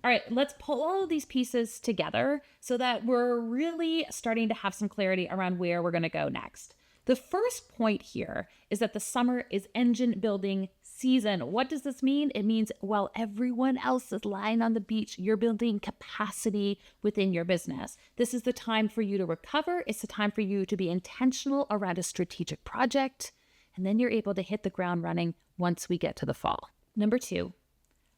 All right, let's pull all of these pieces together so that we're really starting to have some clarity around where we're going to go next. The first point here is that the summer is engine building season. What does this mean? It means while everyone else is lying on the beach, you're building capacity within your business. This is the time for you to recover. It's the time for you to be intentional around a strategic project. And then you're able to hit the ground running once we get to the fall. Number two,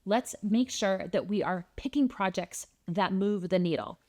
let's make sure that we are picking projects that move the needle.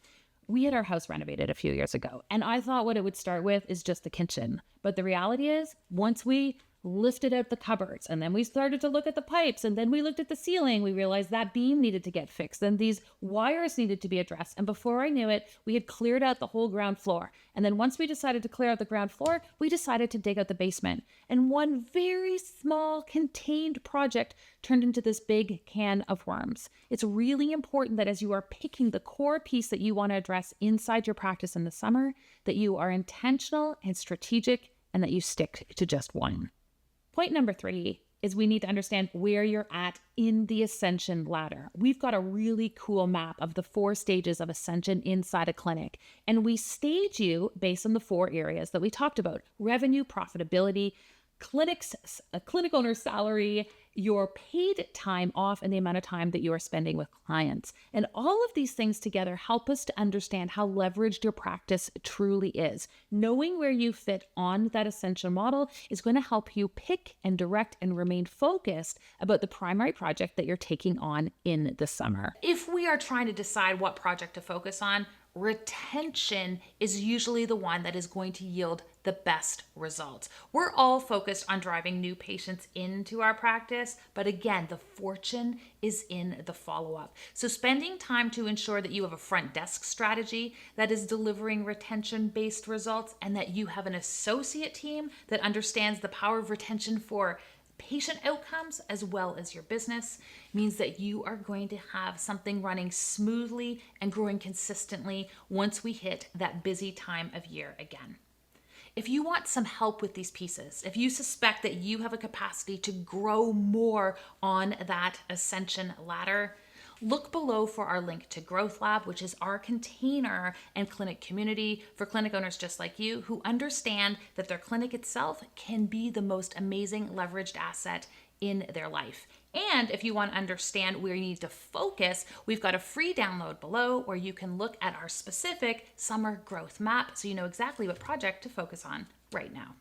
We had our house renovated a few years ago, and I thought what it would start with is just the kitchen. But the reality is, once we lifted out the cupboards, and then we started to look at the pipes, and then we looked at the ceiling, we realized that beam needed to get fixed, and these wires needed to be addressed. And before I knew it, we had cleared out the whole ground floor. And then once we decided to clear out the ground floor, we decided to dig out the basement. And one very small contained project turned into this big can of worms. It's really important that as you are picking the core piece that you want to address inside your practice in the summer, that you are intentional and strategic and that you stick to just one. Point number three is we need to understand where you're at in the ascension ladder. We've got a really cool map of the 4 stages of ascension inside a clinic, and we stage you based on the 4 areas that we talked about: revenue, profitability, clinic owner salary, your paid time off, and the amount of time that you are spending with clients. And all of these things together help us to understand how leveraged your practice truly is. Knowing where you fit on that ascension model is going to help you pick and direct and remain focused about the primary project that you're taking on in the summer. If we are trying to decide what project to focus on, retention is usually the one that is going to yield the best results. We're all focused on driving new patients into our practice, but again, the fortune is in the follow-up. So spending time to ensure that you have a front desk strategy that is delivering retention-based results, and that you have an associate team that understands the power of retention for patient outcomes as well as your business, means that you are going to have something running smoothly and growing consistently once we hit that busy time of year again. If you want some help with these pieces, if you suspect that you have a capacity to grow more on that ascension ladder, look below for our link to Growth Lab, which is our container and clinic community for clinic owners just like you who understand that their clinic itself can be the most amazing leveraged asset in their life. And if you want to understand where you need to focus, we've got a free download below where you can look at our specific summer growth map so you know exactly what project to focus on right now.